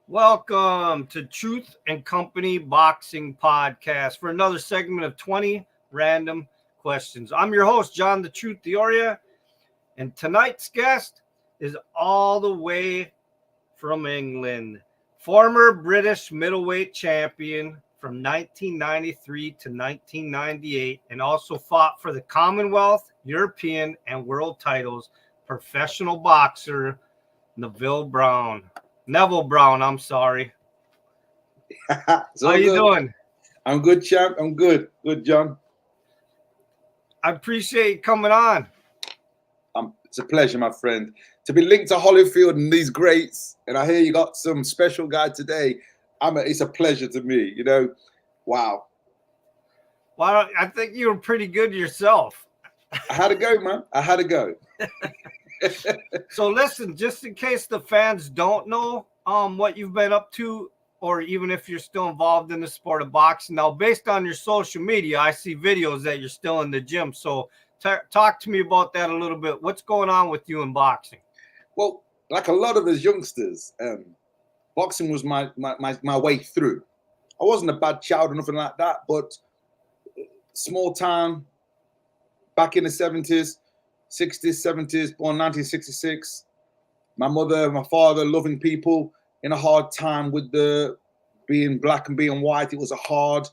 Welcome to Truth and Company Boxing Podcast for another segment of 20 random questions. I'm your host, John the Truth Dioria, and tonight's guest is all the way from England, former British Middleweight Champion from 1993 to 1998, and also fought for the Commonwealth, European, and World titles, professional boxer Neville Brown. Neville Brown, I'm sorry. How you doing? I'm good, champ. I'm good. Good, John. I appreciate you coming on. It's a pleasure, my friend, to be linked to Holyfield and these greats. And I hear you got some special guy today. It's a pleasure to me, Wow. Well, I think you were pretty good yourself. I had to go, man. I had to go. So listen, just in case the fans don't know what you've been up to, or even if you're still involved in the sport of boxing. Now, based on your social media, I see videos that you're still in the gym. So talk to me about that a little bit. What's going on with you in boxing? Well, like a lot of us youngsters, boxing was my way through. I wasn't a bad child or nothing like that, but small town, back in the 70s, 60s, 70s, born 1966. My mother, my father, loving people in a hard time with the being black and being white. It was a hard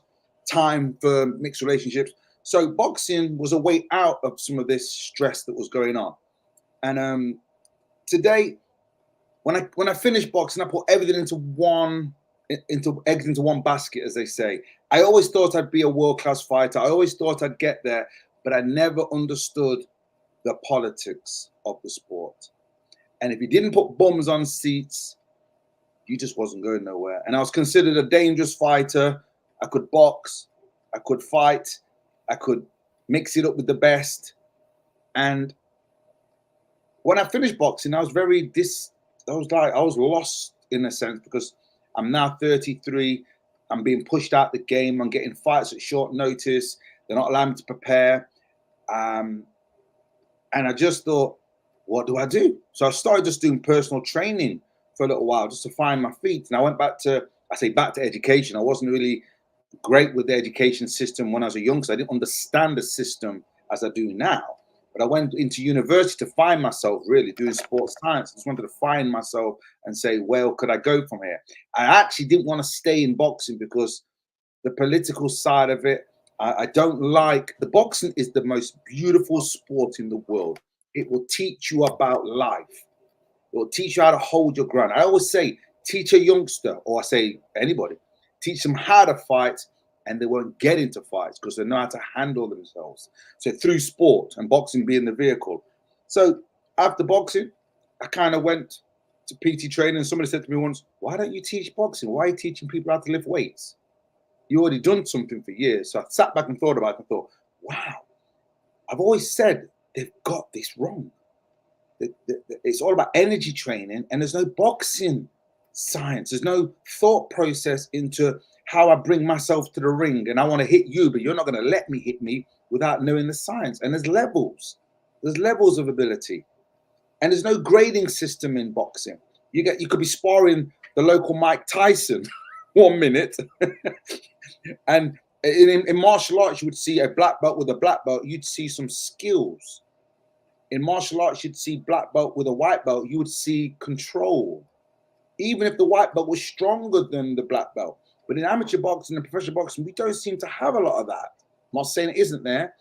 time for mixed relationships. So boxing was a way out of some of this stress that was going on. And today, when I finished boxing, I put everything into eggs into one basket, as they say. I always thought I'd be a world-class fighter. I always thought I'd get there, but I never understood the politics of the sport. And if you didn't put bums on seats, you just wasn't going nowhere. And I was considered a dangerous fighter. I could box, I could fight, I could mix it up with the best. And when I finished boxing, I was I was lost in a sense, because I'm now 33. I'm being pushed out the game. I'm getting fights at short notice. They're not allowing me to prepare. And I just thought, what do I do? So I started just doing personal training for a little while just to find my feet. And I went back to education. I wasn't really great with the education system when I was a youngster. I didn't understand the system as I do now. But I went into university to find myself, really doing sports science. I just wanted to find myself and say, where could I go from here? I actually didn't want to stay in boxing because the political side of it, I don't like. The boxing is the most beautiful sport in the world. It will teach you about life. It will teach you how to hold your ground. I always say, teach a youngster, or I say anybody, teach them how to fight, and they won't get into fights because they know how to handle themselves. So through sport, and boxing being the vehicle. So after boxing, I kind of went to PT training, and somebody said to me once, why don't you teach boxing? Why are you teaching people how to lift weights? You already done something for years. So I sat back and thought about it and thought, wow, I've always said they've got this wrong. It's all about energy training, and there's no boxing science. There's no thought process into how I bring myself to the ring, and I want to hit you, but you're not going to let me hit me without knowing the science. And there's levels. There's levels of ability. And there's no grading system in boxing. You could be sparring the local Mike Tyson 1 minute. And in martial arts, you would see a black belt with a black belt. You'd see some skills. In martial arts, you'd see black belt with a white belt. You would see control. Even if the white belt was stronger than the black belt. But in amateur boxing and professional boxing, we don't seem to have a lot of that. I'm not saying it isn't there,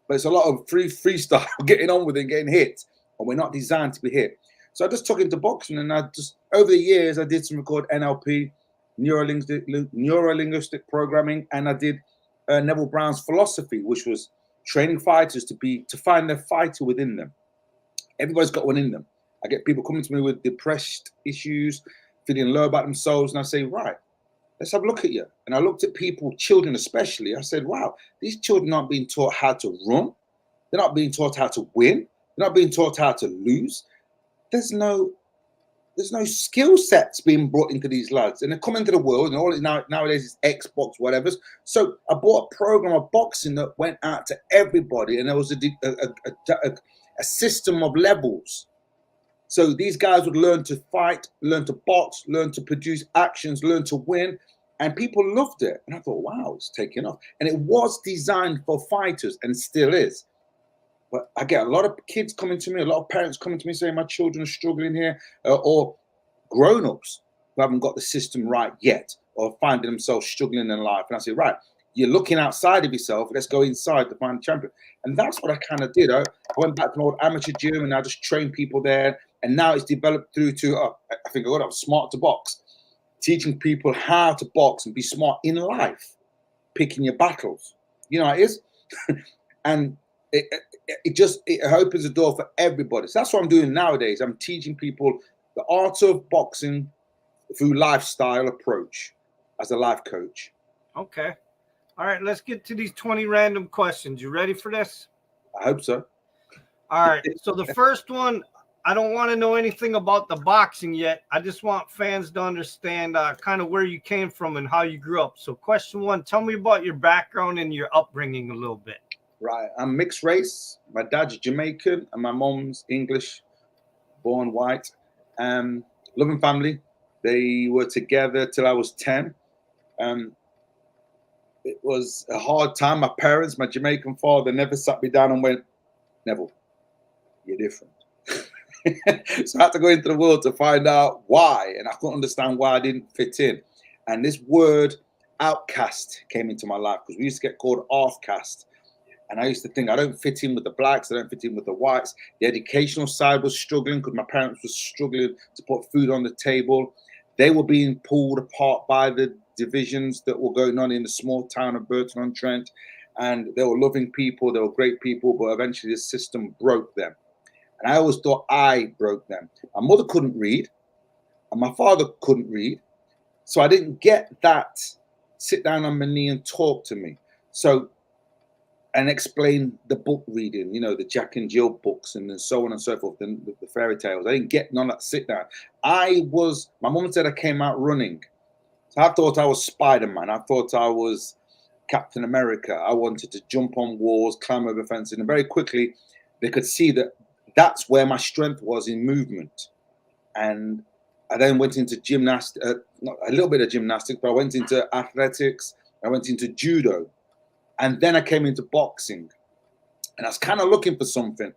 but it's a lot of freestyle, getting on with it and getting hit. And we're not designed to be hit. So I just took into boxing, and over the years, I did something called NLP, neuro-linguistic programming, and I did Neville Brown's philosophy, which was training fighters to find their fighter within them. Everybody's got one in them. I get people coming to me with depressed issues, feeling low about themselves, and I say, right, let's have a look at you. And I looked at people, children especially. I said, wow, these children aren't being taught how to run. They're not being taught how to win. They're not being taught how to lose. There's no skill sets being brought into these lads. And they come into the world, and all nowadays is Xbox, whatever. So I bought a program of boxing that went out to everybody, and there was a system of levels. So these guys would learn to fight, learn to box, learn to produce actions, learn to win. And people loved it. And I thought, wow, it's taking off. And it was designed for fighters and still is. But I get a lot of kids coming to me, a lot of parents coming to me saying my children are struggling here, or grown-ups who haven't got the system right yet or finding themselves struggling in life. And I say, right, you're looking outside of yourself. Let's go inside to find a champion. And that's what I kind of did. I went back to an old amateur gym and I just trained people there. And now it's developed through to, I think I was smart to box, teaching people how to box and be smart in life, picking your battles. You know how it is? And it opens the door for everybody. So that's what I'm doing nowadays. I'm teaching people the art of boxing through lifestyle approach as a life coach. Okay. All right, let's get to these 20 random questions. You ready for this? I hope so. All right. So the first one, I don't want to know anything about the boxing yet. I just want fans to understand kind of where you came from and how you grew up. So question one, tell me about your background and your upbringing a little bit. Right. I'm mixed race. My dad's Jamaican and my mom's English, born white. Loving family. They were together till I was 10. It was a hard time. My parents, my Jamaican father, never sat me down and went, Neville, you're different. So I had to go into the world to find out why. And I couldn't understand why I didn't fit in. And this word outcast came into my life because we used to get called half caste. And I used to think I don't fit in with the blacks, I don't fit in with the whites. The educational side was struggling because my parents were struggling to put food on the table. They were being pulled apart by the divisions that were going on in the small town of Burton-on-Trent. And they were loving people, they were great people, but eventually the system broke them. And I always thought I broke them. My mother couldn't read, and my father couldn't read. So I didn't get that sit down on my knee and talk to me. So, and explain the book reading, you know, the Jack and Jill books and so on and so forth, and the fairy tales. I didn't get none of that sit down. My mom said I came out running. So I thought I was Spider-Man. I thought I was Captain America. I wanted to jump on walls, climb over fences. And very quickly, they could see that that's where my strength was in movement. And I then went into gymnastics, a little bit of gymnastics, but I went into athletics. I went into judo. And then I came into boxing. And I was kind of looking for something.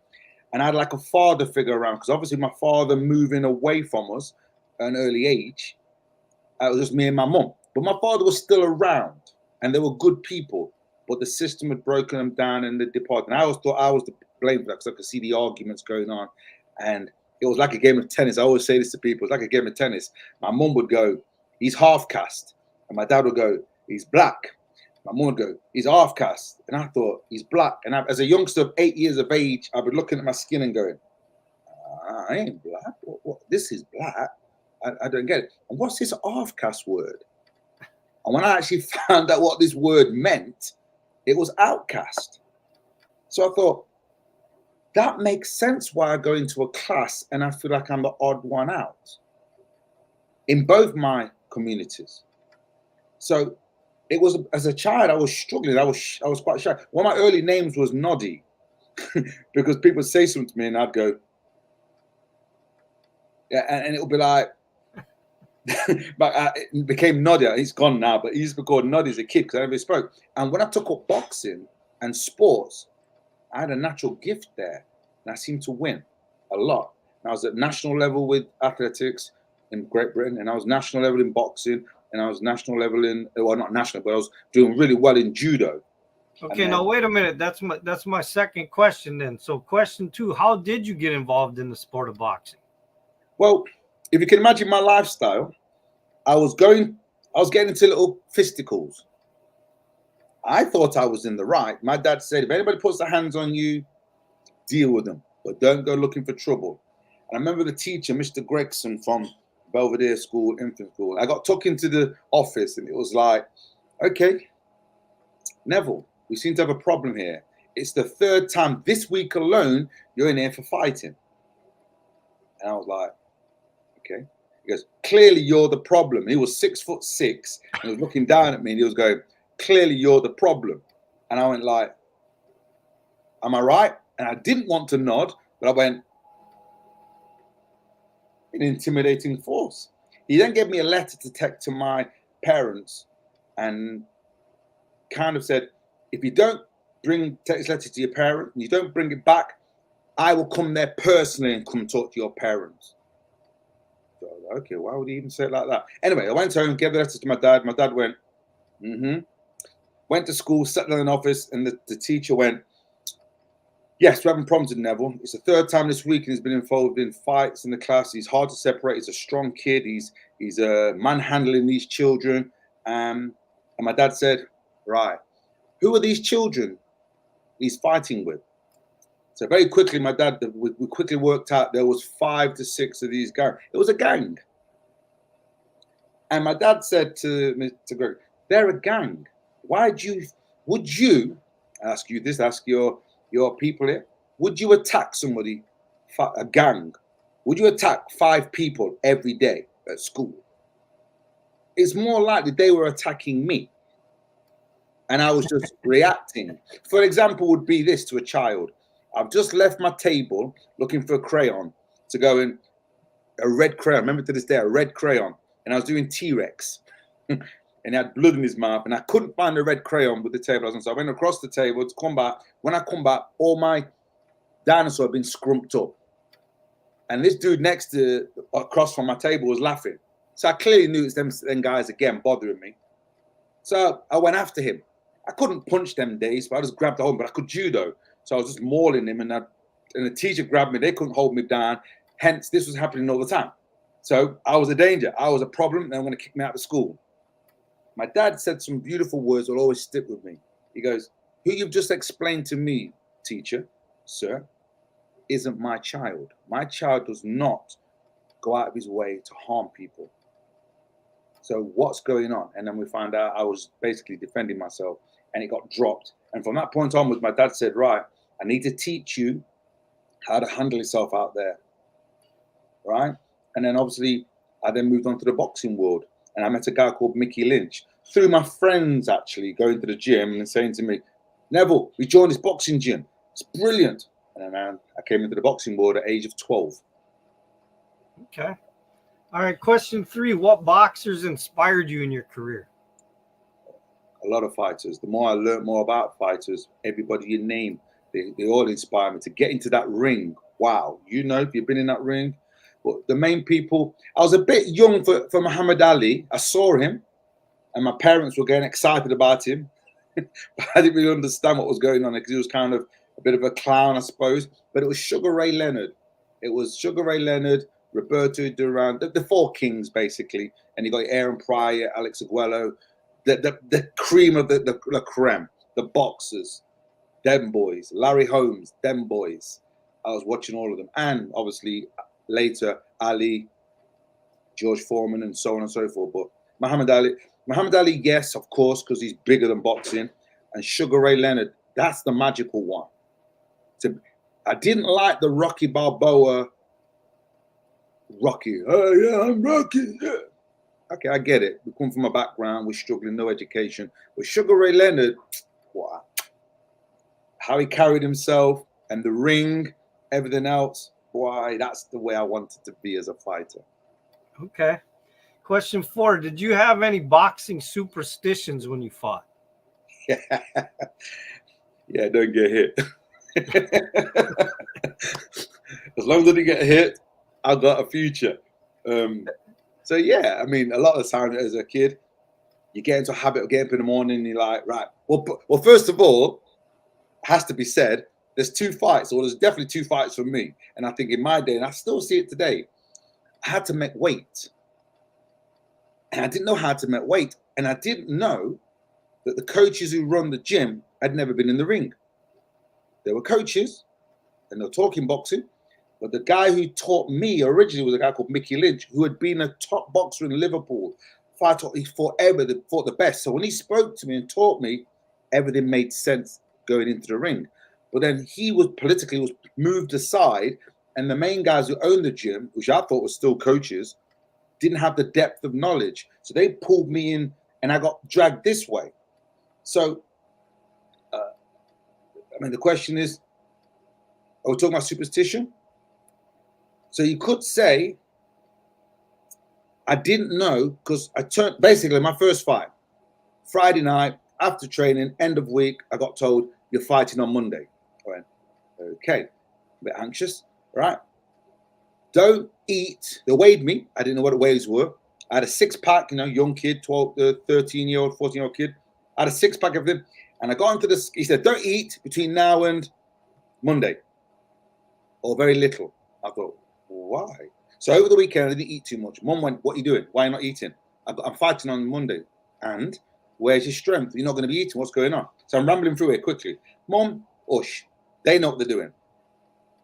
And I had like a father figure around, because obviously my father moving away from us at an early age, it was just me and my mum. But my father was still around, and they were good people. But the system had broken them down in the department. I always thought I was to blame for that, because I could see the arguments going on. And it was like a game of tennis. I always say this to people. It's like a game of tennis. My mum would go, he's half caste. And my dad would go, he's black. My mum would go, he's half caste. And I thought, he's black. And as a youngster of 8 years of age, I'd be looking at my skin and going, I ain't black. What? This is black. I don't get it. And what's this half-caste word? And when I actually found out what this word meant, it was outcast. So I thought, that makes sense why I go into a class and I feel like I'm the odd one out in both my communities. So it was, as a child, I was struggling. I was quite shy. One of my early names was Noddy because people would say something to me and I'd go, yeah, and it would be like, but it became Noddy. He's gone now, but he used to be called Noddy as a kid because I never spoke. And when I took up boxing and sports, I had a natural gift there, and I seemed to win a lot. And I was at national level with athletics in Great Britain, and I was national level in boxing, and I was national level in, well, not national, but I was doing really well in judo. Okay, then, now wait a minute. That's my second question then. So question two, how did you get involved in the sport of boxing? Well, if you can imagine my lifestyle, I was getting into little fisticules. I thought I was in the right. My dad said, if anybody puts their hands on you, deal with them, but don't go looking for trouble. And I remember the teacher, Mr. Gregson from Belvedere School, Infant School. I got took into the office and it was like, okay, Neville, we seem to have a problem here. It's the third time this week alone you're in here for fighting. And I was like, okay. He goes, clearly you're the problem. And he was 6'6", and he was looking down at me and he was going, clearly you're the problem. And I went like, am I right? And I didn't want to nod, but I went, an intimidating force. He then gave me a letter to take to my parents and kind of said, if you don't take this letter to your parents and you don't bring it back, I will come there personally and come talk to your parents. So, okay, why would he even say it like that? Anyway, I went home, gave the letter to my dad. My dad went, went to school, sat down in the office, and the teacher went, yes, we're having problems with Neville. It's the third time this week and he's been involved in fights in the class. He's hard to separate. He's a strong kid. He's manhandling these children. And my dad said, right, who are these children he's fighting with? So very quickly, my dad, we quickly worked out there was 5 to 6 of these guys. It was a gang. And my dad said to Mr. Greg, they're a gang. Would you, ask you this, ask your people here, would you attack somebody, a gang? Would you attack 5 people every day at school? It's more likely they were attacking me. And I was just reacting. For example, would be this to a child. I've just left my table looking for a crayon to go in, a red crayon. Remember to this day, a red crayon. And I was doing T-Rex. And he had blood in his mouth. And I couldn't find the red crayon with the table. So I went across the table to come back. When I come back, all my dinosaurs had been scrumped up. And this dude across from my table was laughing. So I clearly knew it's them guys again bothering me. So I went after him. I couldn't punch them days, but I just grabbed the hold, but I could judo. So I was just mauling him, and the teacher grabbed me. They couldn't hold me down. Hence, this was happening all the time. So I was a danger. I was a problem, and they were going to kick me out of school. My dad said some beautiful words that will always stick with me. He goes, who you've just explained to me, teacher, sir, isn't my child. My child does not go out of his way to harm people. So what's going on? And then we found out I was basically defending myself, and it got dropped. And from that point onwards, my dad said, right, I need to teach you how to handle yourself out there, right? And then obviously, I then moved on to the boxing world, and I met a guy called Mickey Lynch through my friends, actually, going to the gym and saying to me, Neville, we joined this boxing gym. It's brilliant. And then I came into the boxing world at the age of 12. Okay. All right, question 3. What boxers inspired you in your career? A lot of fighters. The more I learned more about fighters, everybody you name, they all inspire me to get into that ring. Wow. You know, if you've been in that ring, well, the main people, I was a bit young for Muhammad Ali. I saw him and my parents were getting excited about him. But I didn't really understand what was going on because he was kind of a bit of a clown, I suppose. But it was Sugar Ray Leonard. It was Sugar Ray Leonard, Roberto Duran, the 4 kings, basically. And you got Aaron Pryor, Alex Aguero, the cream of the creme, the boxers, them boys, Larry Holmes, them boys. I was watching all of them. And obviously later, Ali, George Foreman, and so on and so forth. But Muhammad Ali, yes, of course, because he's bigger than boxing. And Sugar Ray Leonard, that's the magical one. So I didn't like the Rocky Balboa. Rocky, oh yeah, I'm Rocky. Yeah. Okay, I get it. We come from a background, we're struggling, no education. But Sugar Ray Leonard, wow, how he carried himself and the ring, everything else, boy, that's the way I wanted to be as a fighter. Okay. Question 4. Did you have any boxing superstitions when you fought? Yeah, don't get hit. As long as I didn't get hit, I got a future. So yeah, I mean, a lot of the time as a kid, you get into a habit of getting up in the morning and you're like, right. Well, first of all, it has to be said, there's 2 fights, or there's definitely 2 fights for me. And I think in my day, and I still see it today, I had to make weight. And I didn't know how to make weight. And I didn't know that the coaches who run the gym had never been in the ring. They were coaches and they were talking boxing. But the guy who taught me originally was a guy called Mickey Lynch, who had been a top boxer in Liverpool. He fought the best. So when he spoke to me and taught me, everything made sense going into the ring. But then he was moved aside, and the main guys who owned the gym, which I thought were still coaches, didn't have the depth of knowledge. So they pulled me in, and I got dragged this way. So, the question is, are we talking about superstition? So you could say I didn't know because I turned basically my first fight, Friday night after training, end of week, I got told you're fighting on Monday. I went, okay, a bit anxious, right? Don't eat. They weighed me. I didn't know what the weighs were. I had a 6-pack, young kid, 13-year-old, 14-year-old kid. I had a 6-pack of them. And I got into this. He said, don't eat between now and Monday or very little. I thought, why? So over the weekend, I didn't eat too much. Mum went, what are you doing? Why are you not eating? I'm fighting on Monday. And where's your strength? You're not going to be eating. What's going on? So I'm rambling through it quickly. Mum, ush. They know what they're doing.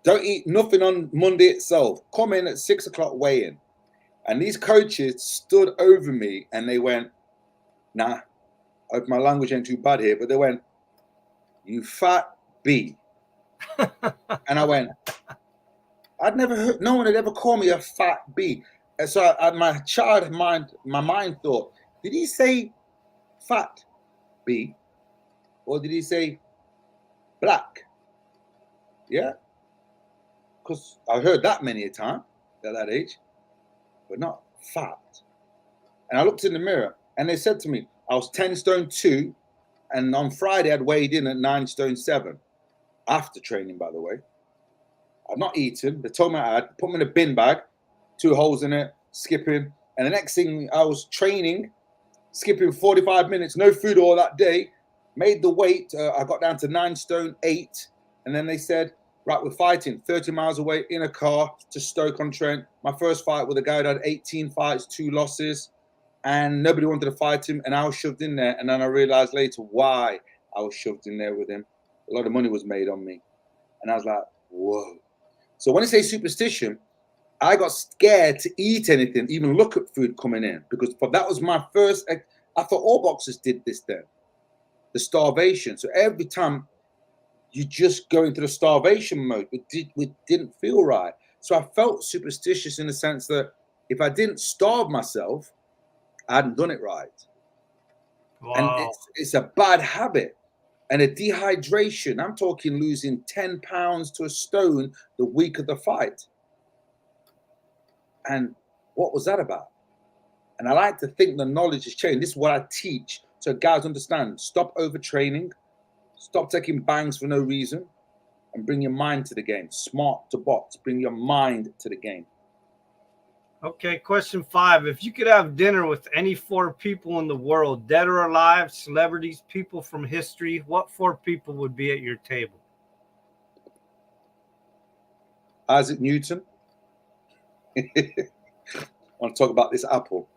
Don't eat nothing on Monday itself. Come in at 6 o'clock weigh-in. And these coaches stood over me and they went, nah, I hope my language ain't too bad here, but they went, you fat B. And I went, I'd never heard, no one had ever called me a fat B. And so my mind thought, did he say fat B? Or did he say black? Yeah. Because I heard that many a time at that age, but not fat. And I looked in the mirror and they said to me, I was 10 stone 2. And on Friday, I'd weighed in at 9 stone 7. After training, by the way. I'd not eaten. They told me I had, put me in a bin bag, 2 holes in it, skipping. And the next thing I was training, skipping 45 minutes, no food all that day, made the weight. I got down to 9 stone 8. And then they said, right, we're fighting 30 miles away in a car to Stoke-on-Trent. My first fight with a guy that had 18 fights, 2 losses. And nobody wanted to fight him. And I was shoved in there. And then I realized later why I was shoved in there with him. A lot of money was made on me. And I was like, whoa. So when I say superstition, I got scared to eat anything, even look at food coming in. Because that was my first, I thought all boxers did this then. The starvation. So every time you just go into the starvation mode, it didn't feel right. So I felt superstitious in the sense that if I didn't starve myself, I hadn't done it right. Wow. And it's a bad habit. And a dehydration, I'm talking losing 10 pounds to a stone the week of the fight. And what was that about? And I like to think the knowledge has changed. This is what I teach. So guys understand, stop overtraining, stop taking bangs for no reason, and bring your mind to the game. Smart to box, bring your mind to the game. Okay, question 5. If you could have dinner with any 4 people in the world, dead or alive, celebrities, people from history, what 4 people would be at your table? Isaac Newton. I want to talk about this apple.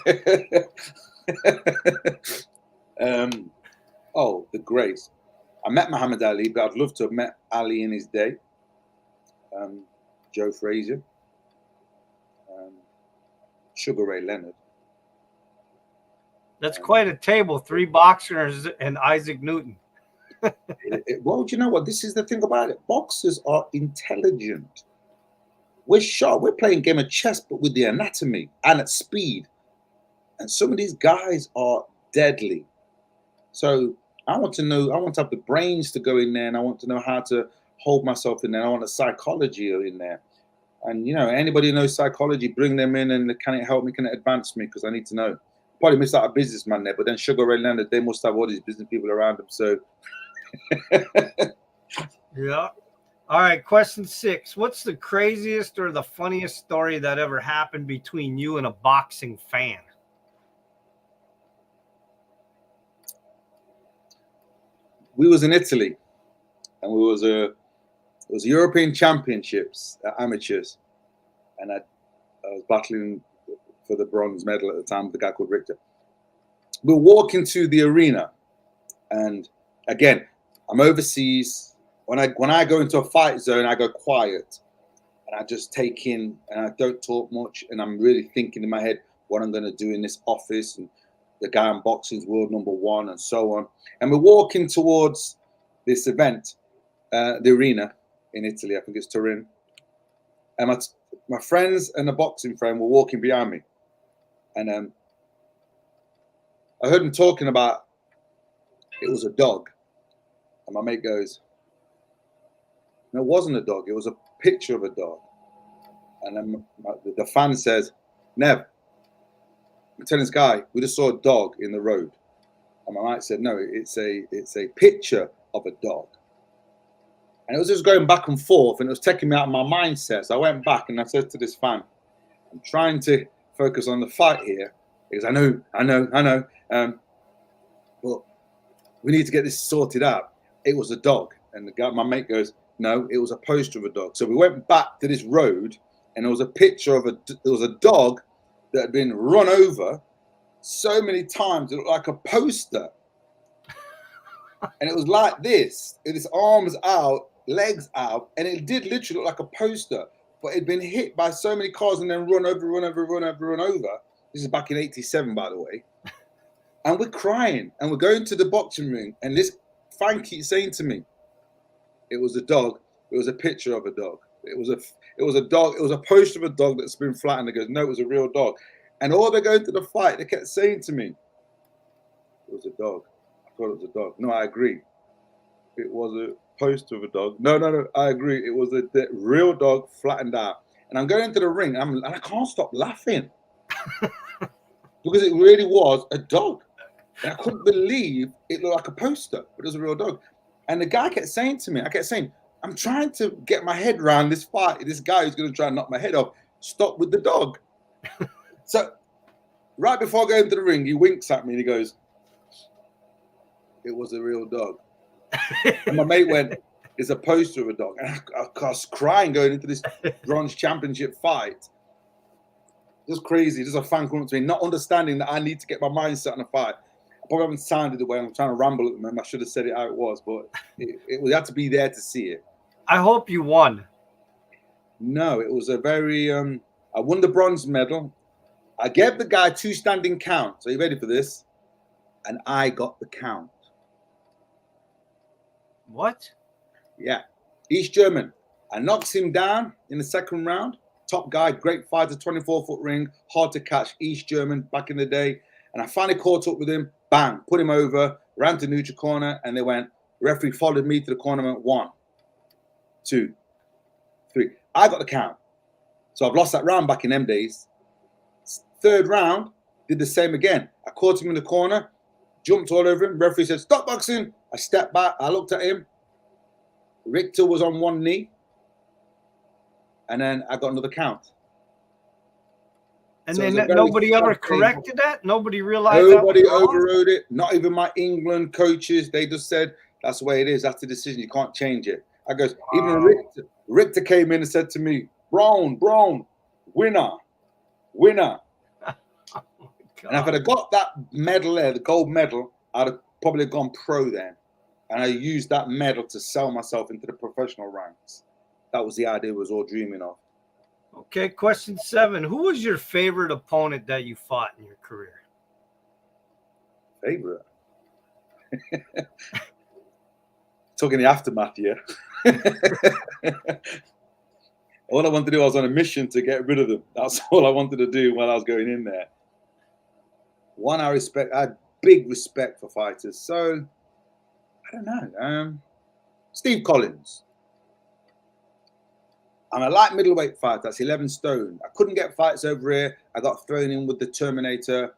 The greats. I met Muhammad Ali, but I'd love to have met Ali in his day. Joe Frazier. Sugar Ray Leonard. That's quite a table. 3 boxers and Isaac Newton. Well, do you know what? This is the thing about it. Boxers are intelligent. We're sharp. We're playing a game of chess, but with the anatomy and at speed. And some of these guys are deadly. So I want to have the brains to go in there, and I want to know how to hold myself in there. I want the psychology in there. And, anybody who knows psychology, bring them in, and can it help me? Can it advance me? Because I need to know. Probably missed out a businessman there, but then Sugar Ray Leonard, they must have all these business people around them. So, yeah. All right. Question 6. What's the craziest or the funniest story that ever happened between you and a boxing fan? We was in Italy, and it was European Championships amateurs, and I was battling for the bronze medal at the time with a guy called Richter. We're walking to the arena, and again, I'm overseas. When I go into a fight zone, I go quiet, and I just take in, and I don't talk much, and I'm really thinking in my head what I'm going to do in this office, and the guy in boxing's world #1, and so on. And we're walking towards this event, the arena in Italy, I think it's Turin. And my friends and a boxing friend were walking behind me. And I heard them talking about it was a dog. And my mate goes, no, it wasn't a dog. It was a picture of a dog. And then the fan says, Nev, I'm telling this guy, we just saw a dog in the road. And my mate said, no, it's a picture of a dog. And it was just going back and forth, and it was taking me out of my mindset. So I went back and I said to this fan, I'm trying to focus on the fight here, because I know. But we need to get this sorted out. It was a dog. And the guy, my mate goes, no, it was a poster of a dog. So we went back to this road, and there was a picture of there was a dog that had been run over so many times. It looked like a poster. And it was like this, with its arms out, legs out, and it did literally look like a poster, but it'd been hit by so many cars and then run over. This is back in 87, by the way. And we're crying, and we're going to the boxing ring, and this fan keeps saying to me, it was a dog. It was a picture of a dog. It was a dog. It was a poster of a dog that's been flattened. It goes, no, it was a real dog. And all they're going to the fight, they kept saying to me, it was a dog. I thought it was a dog. No, I agree. It was a poster of a dog. No, I agree. It was a real dog flattened out. And I'm going into the ring, and I can't stop laughing because it really was a dog. And I couldn't believe it looked like a poster, but it was a real dog. And the guy kept saying to me, I'm trying to get my head around this fight. This guy who's going to try and knock my head off. Stop with the dog. So right before I go into the ring, he winks at me and he goes, it was a real dog. And my mate went, it's a poster of a dog. And I was crying going into this bronze championship fight. Just crazy. Just a fan coming up to me, not understanding that I need to get my mindset on the fight. I probably haven't sounded the way I'm trying to ramble at the moment. I should have said it how it was, but we had to be there to see it. I hope you won. No, it was a very, I won the bronze medal. I gave the guy 2 standing counts. Are you ready for this? And I got the count. What? Yeah. East German. I knocked him down in the second round. Top guy, great fighter, 24-foot ring, hard to catch, East German back in the day. And I finally caught up with him. Bang, put him over, ran to neutral corner, and they went, referee followed me to the corner, went 1, 2, 3. I got the count. So I've lost that round back in them days. Third round, did the same again. I caught him in the corner, jumped all over him. Referee said, stop boxing. I stepped back. I looked at him. Richter was on one knee. And then I got another count. And so then nobody ever corrected that? Nobody realized nobody that overrode it. Not even my England coaches. They just said, that's the way it is. That's the decision. You can't change it. I goes, wow. Even Richter came in and said to me, Brown, winner. And if I'd have got that medal there, the gold medal, I'd have probably gone pro then. And I used that medal to sell myself into the professional ranks. That was the idea I was all dreaming of. Okay, question 7. Who was your favorite opponent that you fought in your career? Favorite? Talking the aftermath, yeah. All I wanted to do, I was on a mission to get rid of them. That's all I wanted to do while I was going in there. One, I had big respect for fighters. So, I don't know. Steve Collins. I'm a light middleweight fighter. That's 11 stone. I couldn't get fights over here. I got thrown in with the Terminator,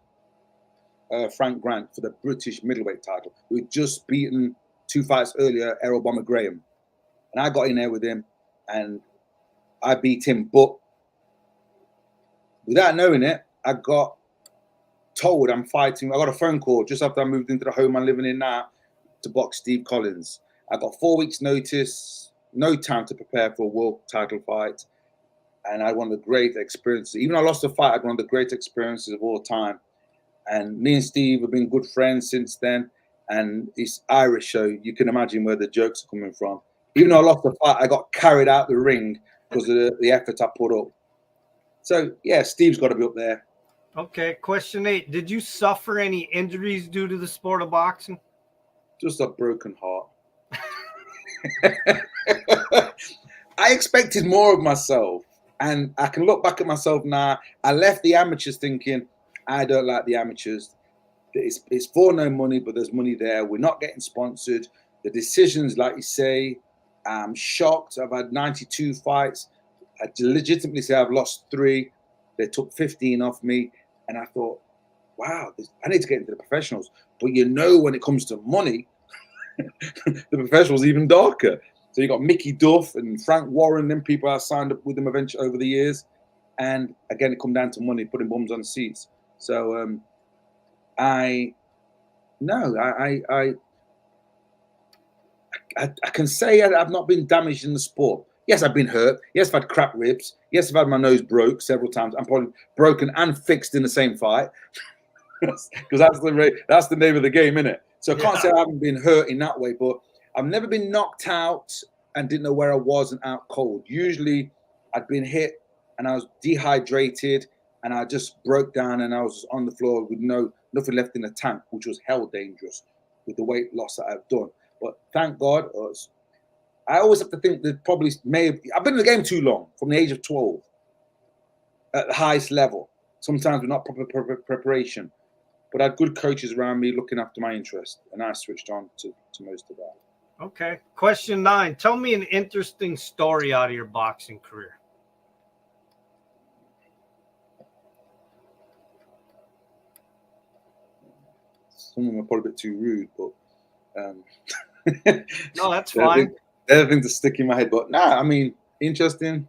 Frank Grant, for the British middleweight title. We had just beaten 2 fights earlier, Errol Bomber Graham. And I got in there with him, and I beat him. But without knowing it, I got told I'm fighting. I got a phone call just after I moved into the home I'm living in now to box Steve Collins. I got 4 weeks' notice, no time to prepare for a world title fight. And I had one of the great experiences. Even though I lost the fight, I had one of the great experiences of all time. And me and Steve have been good friends since then. And it's Irish, so you can imagine where the jokes are coming from. Even though I lost the fight, I got carried out the ring because of the effort I put up. So, yeah, Steve's got to be up there. Okay, question 8. Did you suffer any injuries due to the sport of boxing? Just a broken heart. I expected more of myself. And I can look back at myself now. I left the amateurs thinking, I don't like the amateurs. It's for no money, but there's money there. We're not getting sponsored. The decisions, like you say, I'm shocked. I've had 92 fights. I legitimately say I've lost 3. They took 15 off me. And I thought, wow, I need to get into the professionals. But when it comes to money, the professionals even darker. So you got Mickey Duff and Frank Warren, them people I signed up with them eventually over the years. And again, it come down to money, putting bums on seats. So I can say I've not been damaged in the sport. Yes, I've been hurt. Yes, I've had crap ribs. Yes, I've had my nose broke several times. I'm probably broken and fixed in the same fight. Because that's the name of the game, innit? So I can't say I haven't been hurt in that way, but I've never been knocked out and didn't know where I was and out cold. Usually I'd been hit and I was dehydrated and I just broke down and I was on the floor with nothing left in the tank, which was hell dangerous with the weight loss that I've done. But thank God, I always have to think that probably I've been in the game too long, from the age of 12 at the highest level. Sometimes with not proper preparation. But I had good coaches around me looking after my interest, and I switched on to most of that. Okay. Question 9. Tell me an interesting story out of your boxing career. Some of them are probably a bit too rude, but no, that's fine. They're the things that stick in my head. But I mean, interesting.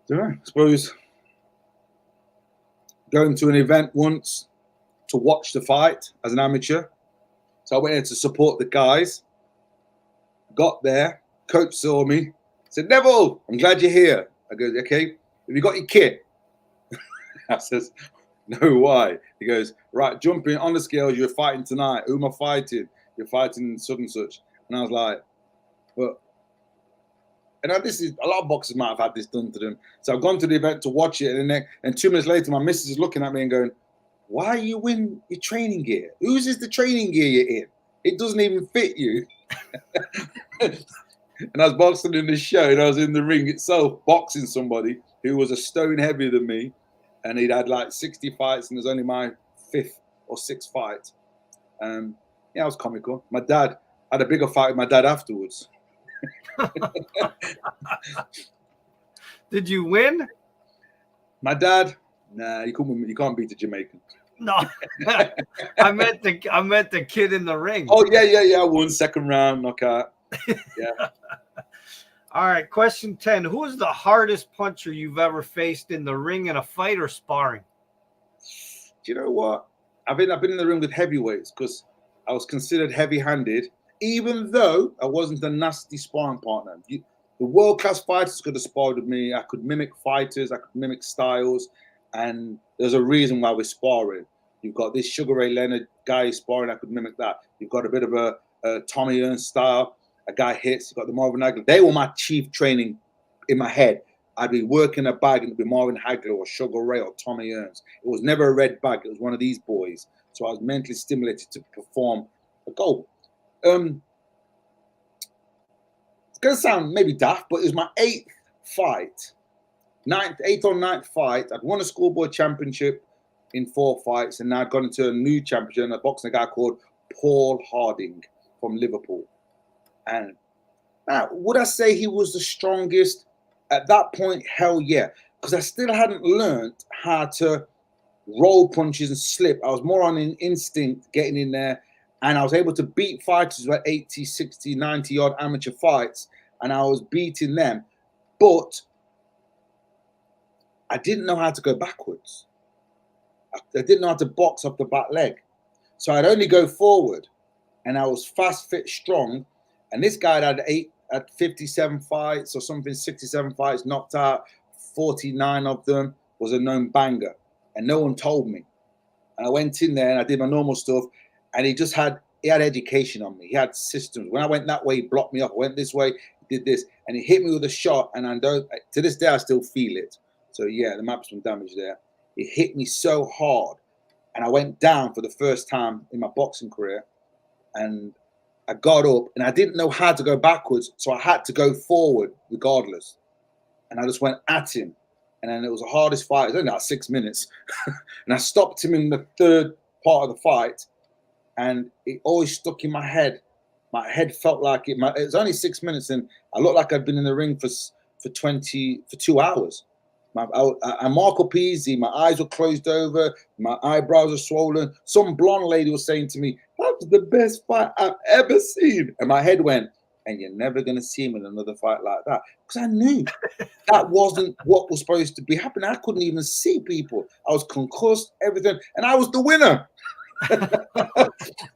I don't know. I suppose going to an event once to watch the fight as an amateur. So I went in to support the guys. Got there. Coach saw me. Said, Neville, I'm glad you're here. I go, okay. Have you got your kit? I says, no, why? He goes, right, jump in on the scales. You're fighting tonight. Who am I fighting? You're fighting such and such. And I was like, but, and this is a lot of boxers might have had this done to them. So I've gone to the event to watch it, and 2 minutes later, my missus is looking at me and going, "Why are you in your training gear? Whose is the training gear you're in? It doesn't even fit you." And I was boxing in the show, and I was in the ring itself boxing somebody who was a stone heavier than me, and he'd had like 60 fights, and it was only my 5th or 6th fight. Yeah, it was comical. My dad had a bigger fight with my dad afterwards. Did you win? My dad, nah, you can't beat a Jamaican. No, I meant the kid in the ring. Oh yeah. I won 2nd round knockout. Yeah. All right, question 10. Who is the hardest puncher you've ever faced in the ring in a fight or sparring? Do you know what? I've been in the ring with heavyweights because I was considered heavy-handed, even though I wasn't a nasty sparring partner. The world-class fighters could have sparred with me. I could mimic fighters. I could mimic styles. And there's a reason why we're sparring. You've got this Sugar Ray Leonard guy sparring. I could mimic that. You've got a bit of a Tommy Ernst style. A guy hits. You've got the Marvin Hagler. They were my chief training in my head. I'd be working a bag and it'd be Marvin Hagler or Sugar Ray or Tommy Ernst. It was never a red bag. It was one of these boys. So I was mentally stimulated to perform a goal. It's going to sound maybe daft, but it was my 8th fight. 8th or 9th fight. I'd won a schoolboy championship in 4 fights, and now I'd gone into a new championship, a boxing guy called Paul Harding from Liverpool. And now, would I say he was the strongest? At that point, hell yeah. Because I still hadn't learned how to roll punches and slip. I was more on an instinct getting in there. And I was able to beat fighters who had 80, 60, 90 odd amateur fights. And I was beating them. But I didn't know how to go backwards. I didn't know how to box off the back leg. So I'd only go forward. And I was fast, fit, strong. And this guy had 57 fights or something, 67 fights, knocked out 49 of them, was a known banger. And no one told me. And I went in there and I did my normal stuff. And he had education on me. He had systems. When I went that way, he blocked me up. I went this way, he did this. And he hit me with a shot. And to this day, I still feel it. So yeah, there might be some damage there. It hit me so hard. And I went down for the first time in my boxing career. And I got up and I didn't know how to go backwards. So I had to go forward regardless. And I just went at him. And then it was the hardest fight. It was only like 6 minutes. And I stopped him in the 3rd part of the fight. And it always stuck in my head. My head felt like it was only 6 minutes. And I looked like I'd been in the ring for 2 hours. I'm Marco Pizzi. My eyes were closed over. My eyebrows are swollen. Some blonde lady was saying to me, "That was the best fight I've ever seen." And my head went, "And you're never going to see him in another fight like that." Because I knew that wasn't what was supposed to be happening. I couldn't even see people. I was concussed, everything. And I was the winner. Oh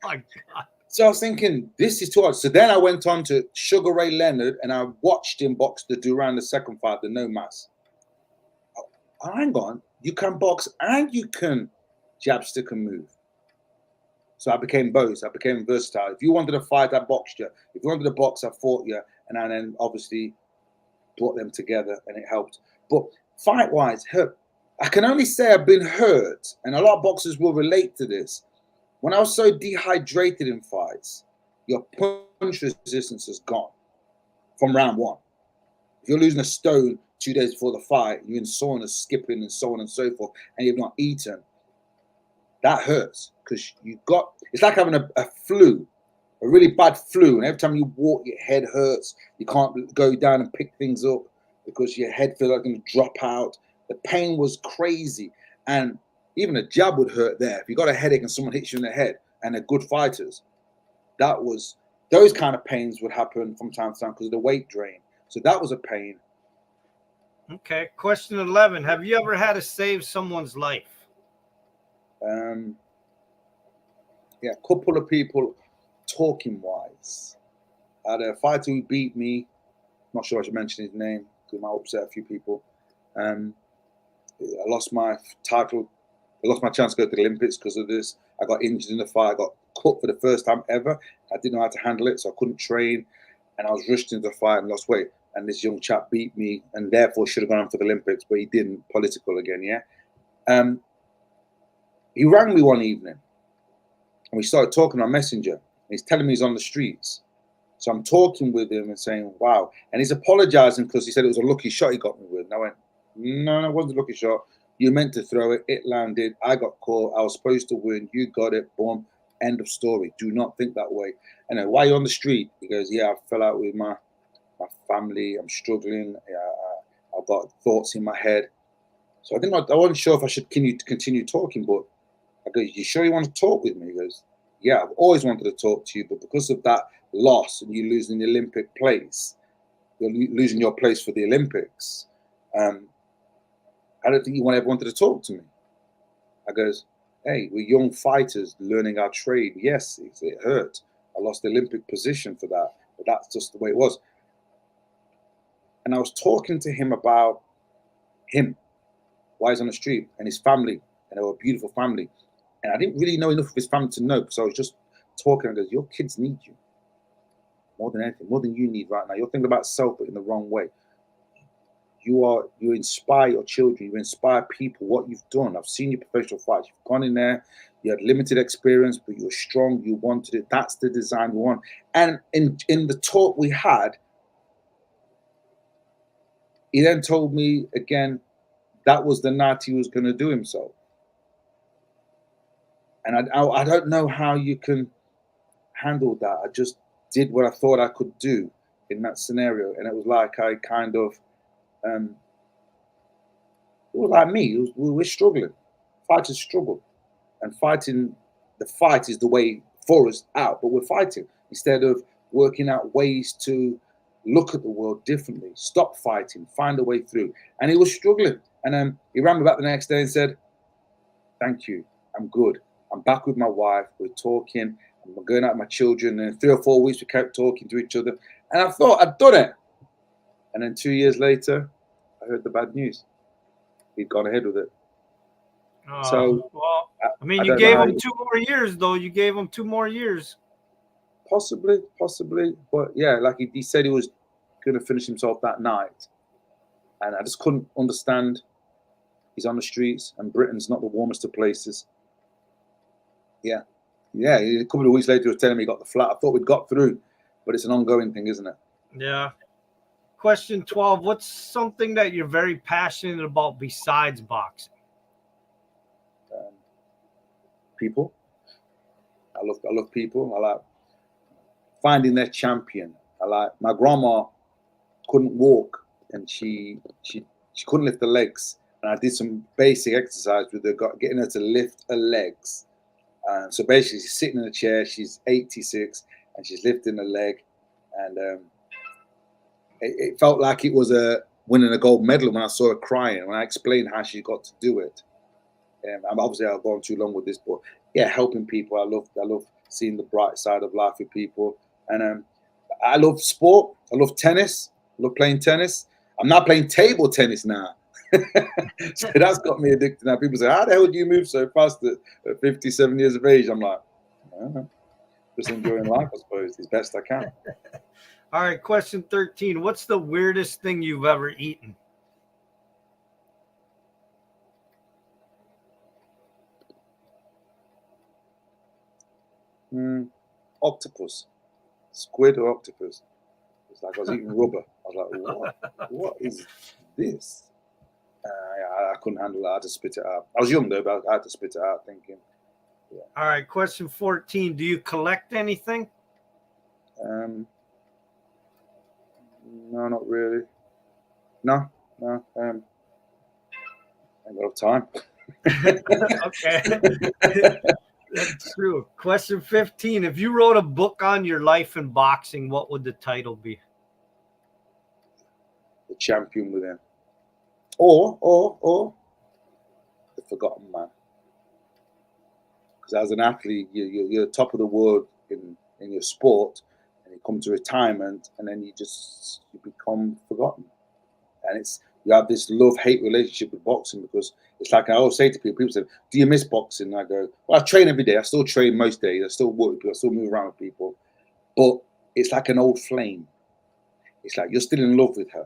my God. So I was thinking, this is too hard. So then I went on to Sugar Ray Leonard and I watched him box the Duran, the second fight, the no mass. Oh, hang on, you can box and you can jab, stick, and move. So I became both. I became versatile. If you wanted to fight, I boxed you. If you wanted to box, I fought you. And I then obviously brought them together and it helped. But fight-wise, hurt. I can only say I've been hurt, and a lot of boxers will relate to this. When I was so dehydrated in fights, your punch resistance is gone from round one. If you're losing a stone 2 days before the fight, you're in sauna, skipping and so on and so forth, and you've not eaten, that hurts because it's like having a flu, a really bad flu, and every time you walk, your head hurts. You can't go down and pick things up because your head feels like it's going to drop out. The pain was crazy, and even a jab would hurt there. If you got a headache and someone hits you in the head, and they're good fighters, those kind of pains would happen from time to time because of the weight drain. So that was a pain. Okay. Question 11. Have you ever had to save someone's life? Yeah, a couple of people talking wise. I had a fighter who beat me. Not sure I should mention his name because it might upset a few people. I lost my title. I lost my chance to go to the Olympics because of this. I got injured in the fight. I got cut for the first time ever. I didn't know how to handle it, so I couldn't train. And I was rushed into the fight and lost weight. And this young chap beat me and therefore should have gone on for the Olympics, but he didn't. Political again, yeah? He rang me one evening and we started talking on Messenger. He's telling me he's on the streets. So I'm talking with him and saying, wow. And he's apologizing because he said it was a lucky shot he got me with. And I went, no, it wasn't a lucky shot. You meant to throw it. It landed. I got caught. I was supposed to win. You got it. Boom. End of story. Do not think that way. And then, why are you on the street? He goes, yeah, I fell out with my family. I'm struggling. I've got thoughts in my head. So I wasn't sure if I should continue talking, but I go, you sure you want to talk with me? He goes, yeah, I've always wanted to talk to you, but because of that loss and you losing the Olympic place, you're losing your place for the Olympics. I don't think you ever wanted to talk to me. I goes, hey, we're young fighters learning our trade. Yes, it hurt. I lost the Olympic position for that, but that's just the way it was. And I was talking to him about him, why he's on the street, and his family, and they were a beautiful family. And I didn't really know enough of his family to know, because I was just talking and goes, your kids need you more than anything, more than you need right now. You're thinking about self, but in the wrong way. You inspire your children, you inspire people, what you've done. I've seen your professional fights. You've gone in there, you had limited experience, but you were strong, you wanted it. That's the design we want. And in the talk we had, he then told me again, that was the night he was going to do himself. And I don't know how you can handle that. I just did what I thought I could do in that scenario. And it was like I kind of, it was like me. We're struggling. Fighters struggle. And the fight is the way for us out. But we're fighting instead of working out ways to look at the world differently. Stop fighting. Find a way through. And he was struggling. And he rang me back the next day and said, thank you. I'm good. I'm back with my wife. We're talking. I'm going out with my children. And in 3 or 4 weeks, we kept talking to each other. And I thought I'd done it. And then 2 years later, I heard the bad news. He'd gone ahead with it. So, well, I mean, you gave him 2 more years, though. You gave him 2 more years. Possibly. But yeah, like he said he was going to finish himself that night. And I just couldn't understand. He's on the streets, and Britain's not the warmest of places. Yeah. A couple of weeks later, he was telling me he got the flat. I thought we'd got through, but it's an ongoing thing, isn't it? Yeah. Question 12. What's something that you're very passionate about besides boxing? People. I love people. I like finding their champion. I like, my grandma couldn't walk, and she She couldn't lift her legs. And I did some basic exercise with her, getting her to lift her legs. So basically, she's sitting in a chair. She's 86, and she's lifting her leg. And it felt like it was winning a gold medal when I saw her crying. When I explained how she got to do it. I'm obviously I've gone too long with this, but yeah, helping people. I love seeing the bright side of life with people. And I love sport. I love tennis. I love playing tennis. I'm not playing table tennis now. So that's got me addicted now. People say, how the hell do you move so fast at 57 years of age? I'm like, I don't know. Just enjoying life, I suppose, as best I can. All right, question 13. What's the weirdest thing you've ever eaten? Octopus. Squid or octopus. It's like I was eating rubber. I was like, what is this? I couldn't handle it. I had to spit it out. I was young though, but I had to spit it out thinking. Yeah. All right, question 14. Do you collect anything? No, not really. No. I ain't got time. Okay. That's true. Question 15. If you wrote a book on your life in boxing, what would the title be? The Champion Within. Or The Forgotten Man. Because as an athlete, you're top of the world in your sport, and you come to retirement, and then you become forgotten. And you have this love-hate relationship with boxing, because it's like I always say to people say, do you miss boxing? And I go, well, I train every day. I still train most days. I still work with people. I still move around with people. But it's like an old flame. It's like you're still in love with her.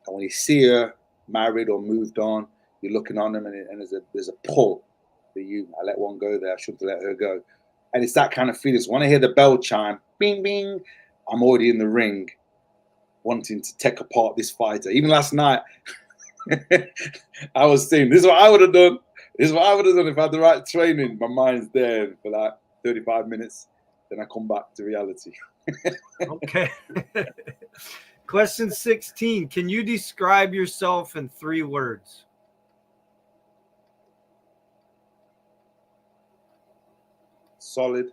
And when you see her married or moved on, you're looking on them, and there's a pull for you. I let one go there. I shouldn't have let her go. And it's that kind of feeling. So when I hear the bell chime, bing, bing, I'm already in the ring, wanting to take apart this fighter. Even last night, I was saying, this is what I would have done. This is what I would have done if I had the right training. My mind's there for like 35 minutes. Then I come back to reality. Okay. Question 16. Can you describe yourself in 3 words? Solid.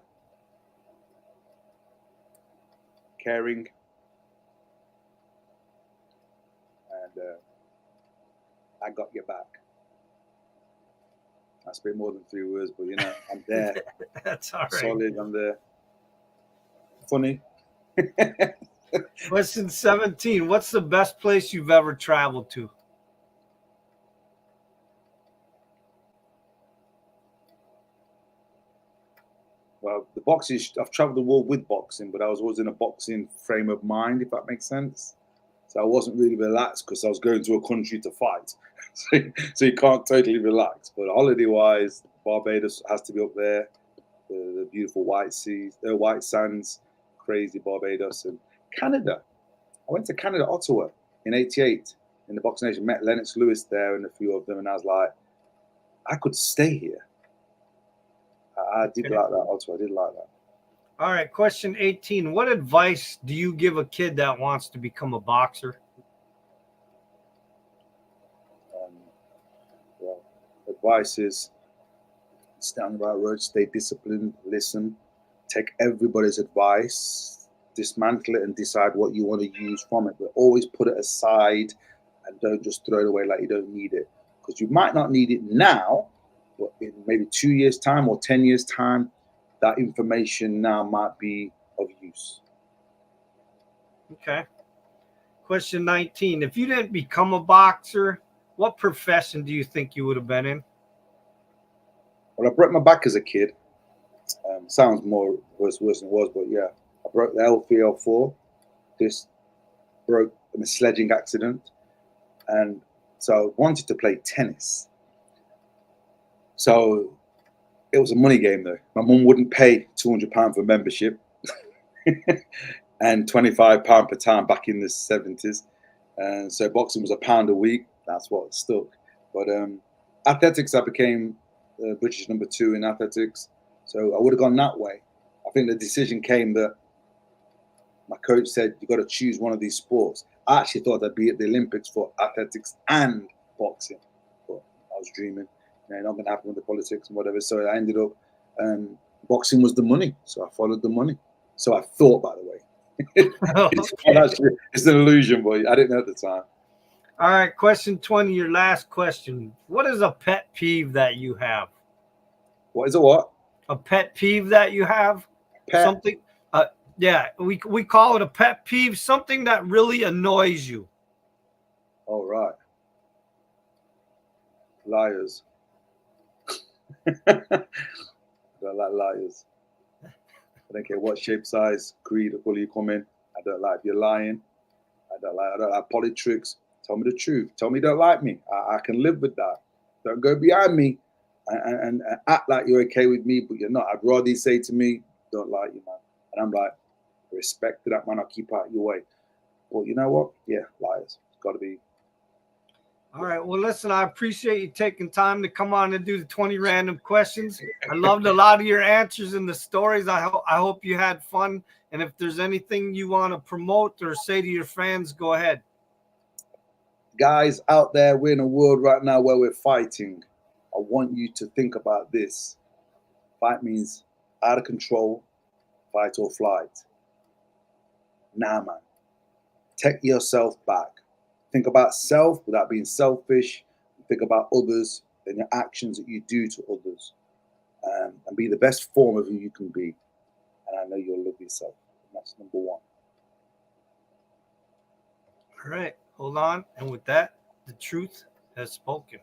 Caring. And I got your back. I spent more than 3 words, but I'm there. That's all right. Solid, I'm there. Funny. Question 17. What's the best place you've ever traveled to? Well, the boxing, I've traveled the world with boxing, but I was always in a boxing frame of mind, if that makes sense. So I wasn't really relaxed because I was going to a country to fight. So you can't totally relax. But holiday-wise, Barbados has to be up there. The beautiful white sands, crazy Barbados. And Canada. I went to Canada, Ottawa, in '88 in the Boxing Nation. Met Lennox Lewis there and a few of them. And I was like, I could stay here. I did like that, Ottawa. I did like that. All right, question 18. What advice do you give a kid that wants to become a boxer? Well, advice is stand on the right road, stay disciplined, listen, take everybody's advice, dismantle it and decide what you want to use from it, but always put it aside and don't just throw it away like you don't need it. Because you might not need it now, but in maybe 2 years' time or 10 years' time, that information now might be of use. Okay. Question 19. If you didn't become a boxer, what profession do you think you would have been in? Well, I broke my back as a kid. Sounds worse than it was, but yeah. I broke the L3, L4. This broke in a sledging accident. And so I wanted to play tennis. So it was a money game though. My mum wouldn't pay £200 for membership and £25 per time back in the 70s. And so boxing was £1 a week. That's what stuck. But athletics, I became British #2 in athletics. So I would have gone that way. I think the decision came that my coach said, you've got to choose one of these sports. I actually thought I'd be at the Olympics for athletics and boxing, but I was dreaming. Not going to happen with the politics and whatever. So I ended up, boxing was the money. So I followed the money. So I thought, by the way. It's an illusion, but I didn't know at the time. All right, question 20, your last question. What is a pet peeve that you have? What is a what? A pet peeve that you have? Pet? Something, yeah, we call it a pet peeve, something that really annoys you. All right. Liars. I don't like liars. I don't care what shape, size, creed, or color you come in. I don't like if you're lying. I don't like politics. Tell me the truth. Tell me you don't like me. I can live with that. Don't go behind me and act like you're okay with me, but you're not. I'd rather you say to me, don't like you, man. And I'm like, respect to that, man. I'll keep out your way. But you know what? Yeah, liars. It's got to be. All right. Well, listen, I appreciate you taking time to come on and do the 20 random questions. I loved a lot of your answers and the stories. I hope you had fun. And if there's anything you want to promote or say to your fans, go ahead. Guys out there, we're in a world right now where we're fighting. I want you to think about this. Fight means out of control, fight or flight. Nah, man. Take yourself back. Think about self without being selfish. Think about others and your actions that you do to others. And be the best form of who you can be. And I know you'll love yourself. And that's number one. All right. Hold on. And with that, the truth has spoken.